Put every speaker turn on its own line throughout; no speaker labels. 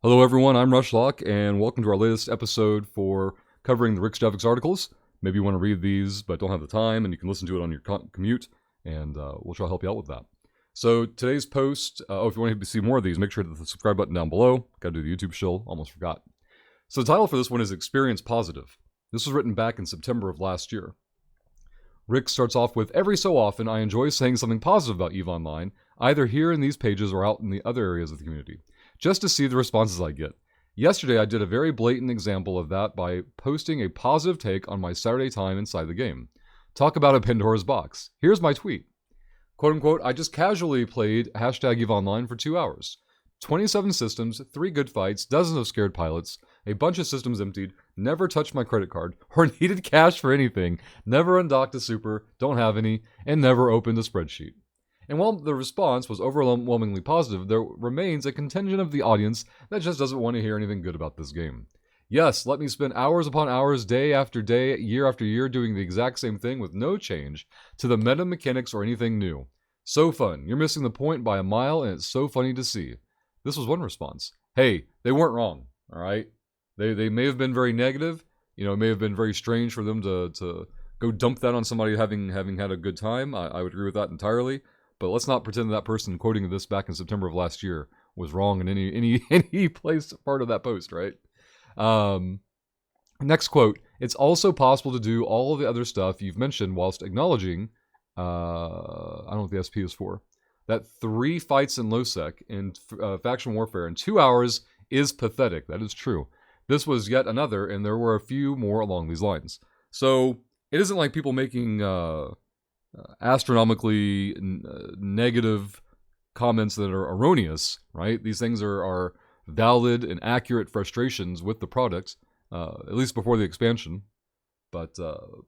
Hello, everyone. I'm Rushlock, and welcome to our latest episode for covering the Rixx Javix articles. Maybe you want to read these but don't have the time, and you can listen to it on your commute, and we'll try to help you out with that. So today's post, if you want to see more of these, make sure to hit the subscribe button down below. Got to do the YouTube shill, almost forgot. So the title for this one is Experience Positive. This was written back in September of last year. Rixx starts off with, every so often I enjoy saying something positive about EVE Online, either here in these pages or out in the other areas of the community, just to see the responses I get. Yesterday I did a very blatant example of that by posting a positive take on my Saturday time inside the game. Talk about a Pandora's box. Here's my tweet. Quote unquote, I just casually played #EVE Online for 2 hours. 27 systems, 3 good fights, dozens of scared pilots, a bunch of systems emptied, never touched my credit card, or needed cash for anything, never undocked a super, don't have any, and never opened a spreadsheet. And while the response was overwhelmingly positive, there remains a contingent of the audience that just doesn't want to hear anything good about this game. Yes, let me spend hours upon hours, day after day, year after year doing the exact same thing with no change to the meta mechanics or anything new. So fun. You're missing the point by a mile, and it's so funny to see. This was one response. Hey, they weren't wrong, all right? They may have been very negative. You know, it may have been very strange for them to go dump that on somebody having had a good time. I would agree with that entirely. But let's not pretend that person quoting this back in September of last year was wrong in any place part of that post, right? Next quote, it's also possible to do all of the other stuff you've mentioned whilst acknowledging, I don't know what the SP is for, that 3 fights in low-sec in faction warfare in 2 hours is pathetic. That is true. This was yet another, and there were a few more along these lines. So it isn't like people making astronomically negative comments that are erroneous, right? These things are valid and accurate frustrations with the product, at least before the expansion. But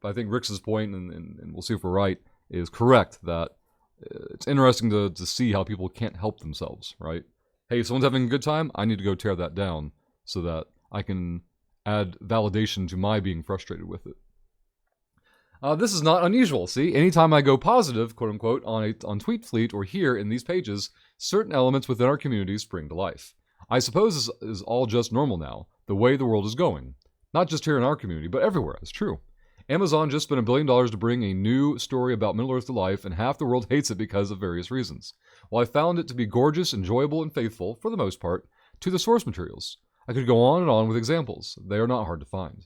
I think Rixx's point, and we'll see if we're right, is correct that it's interesting to see how people can't help themselves, right? Hey, someone's having a good time, I need to go tear that down so that I can add validation to my being frustrated with it. This is not unusual, see? Anytime I go positive, quote-unquote, on TweetFleet or here in these pages, certain elements within our community spring to life. I suppose this is all just normal now, the way the world is going. Not just here in our community, but everywhere, it's true. Amazon just spent $1 billion to bring a new story about Middle-earth to life, and half the world hates it because of various reasons. While I found it to be gorgeous, enjoyable, and faithful, for the most part, to the source materials. I could go on and on with examples. They are not hard to find.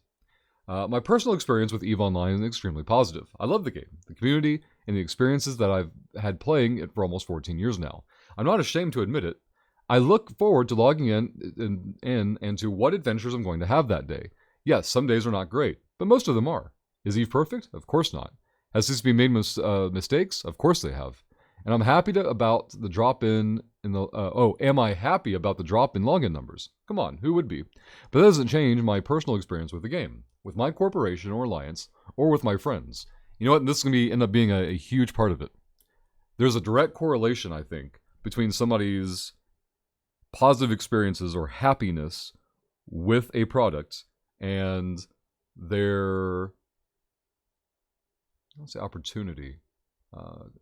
My personal experience with EVE Online is extremely positive. I love the game, the community, and the experiences that I've had playing it for almost 14 years now. I'm not ashamed to admit it. I look forward to logging in and to what adventures I'm going to have that day. Yes, some days are not great, but most of them are. Is EVE perfect? Of course not. Has this been made mistakes? Of course they have. And I'm happy about the drop in the, am I happy about the drop in login numbers? Come on, who would be? But that doesn't change my personal experience with the game, with my corporation or alliance, or with my friends. You know what? This is going to end up being a huge part of it. There's a direct correlation, I think, between somebody's positive experiences or happiness with a product and their, I don't say opportunity,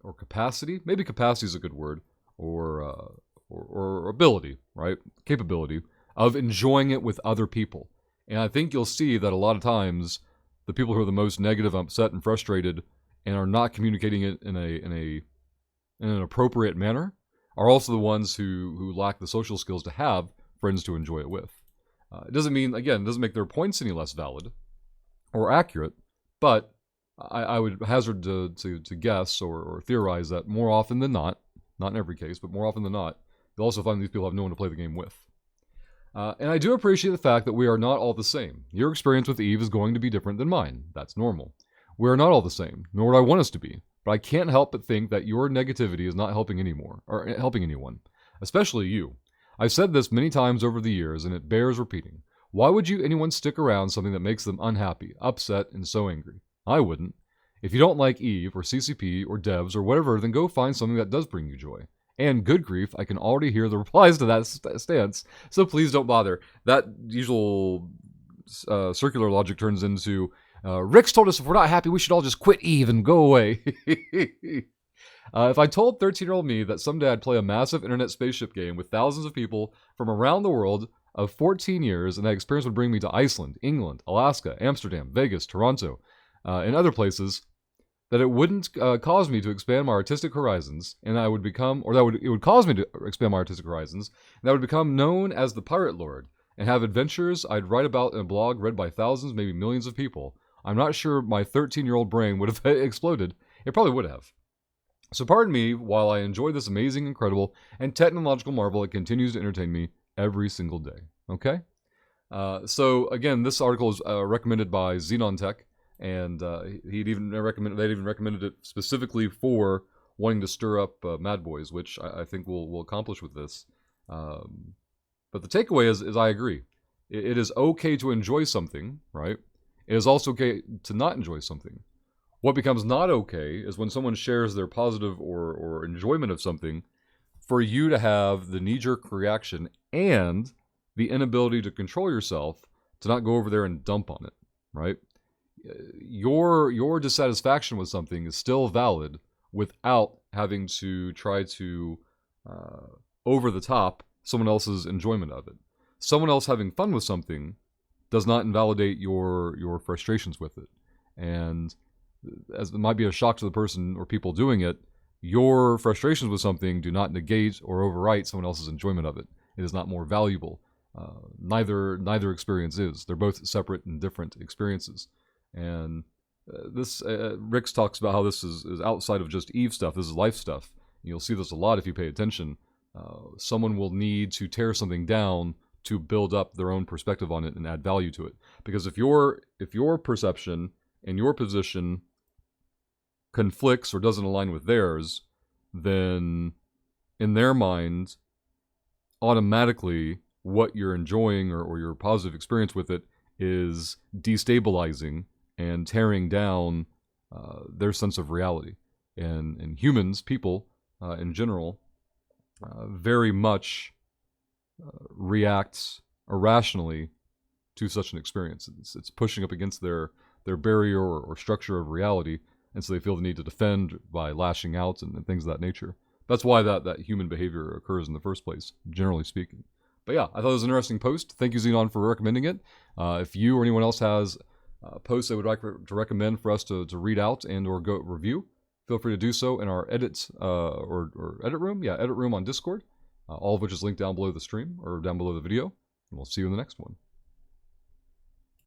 or capacity. Maybe capacity is a good word, or ability, right? Capability of enjoying it with other people. And I think you'll see that a lot of times the people who are the most negative, upset, and frustrated, and are not communicating it in an appropriate manner, are also the ones who lack the social skills to have friends to enjoy it with. It doesn't mean, again, it doesn't make their points any less valid or accurate, but I would hazard to guess or theorize that more often than not in every case, but more often than not, you'll also find these people have no one to play the game with. And I do appreciate the fact that we are not all the same. Your experience with EVE is going to be different than mine. That's normal. We are not all the same, nor would I want us to be. But I can't help but think that your negativity is not helping anymore, or helping anyone, especially you. I've said this many times over the years, and it bears repeating. Why would anyone stick around something that makes them unhappy, upset, and so angry? I wouldn't. If you don't like EVE, or CCP, or devs, or whatever, then go find something that does bring you joy. And good grief, I can already hear the replies to that stance, so please don't bother. That usual circular logic turns into, Rixx told us if we're not happy, we should all just quit EVE and go away. If I told 13-year-old me that someday I'd play a massive internet spaceship game with thousands of people from around the world of 14 years, and that experience would bring me to Iceland, England, Alaska, Amsterdam, Vegas, Toronto, and other places, that it wouldn't cause me to expand my artistic horizons, and I would become, or it would cause me to expand my artistic horizons, and I would become known as the Pirate Lord, and have adventures I'd write about in a blog read by thousands, maybe millions of people. I'm not sure my 13-year-old brain would have exploded. It probably would have. So pardon me while I enjoy this amazing, incredible, and technological marvel that continues to entertain me every single day. Okay? So again, this article is recommended by Xenon Tech, and they'd even recommended it specifically for wanting to stir up Mad Boys, which I think we'll accomplish with this. But the takeaway is I agree. It is okay to enjoy something, right? It is also okay to not enjoy something. What becomes not okay is when someone shares their positive or enjoyment of something, for you to have the knee-jerk reaction and the inability to control yourself to not go over there and dump on it, right? Your dissatisfaction with something is still valid without having to try to over the top someone else's enjoyment of it. Someone else having fun with something does not invalidate your frustrations with it. And as it might be a shock to the person or people doing it, your frustrations with something do not negate or overwrite someone else's enjoyment of it. It is not more valuable. Neither experience is. They're both separate and different experiences. And this Rixx talks about how this is outside of just Eve stuff. This is life stuff. You'll see this a lot if you pay attention. Someone will need to tear something down to build up their own perspective on it and add value to it. Because if your perception and your position conflicts or doesn't align with theirs, then in their mind, automatically what you're enjoying or your positive experience with it is destabilizing and tearing down their sense of reality. And humans, people in general, very much react irrationally to such an experience. It's pushing up against their barrier or structure of reality, and so they feel the need to defend by lashing out and things of that nature. That's why that human behavior occurs in the first place, generally speaking. But yeah, I thought it was an interesting post. Thank you, Xenon, for recommending it. If you or anyone else has posts they would like to recommend for us to read out and or go review, feel free to do so in our edit room. Yeah, edit room on Discord, all of which is linked down below the stream or down below the video. And we'll see you in the next one.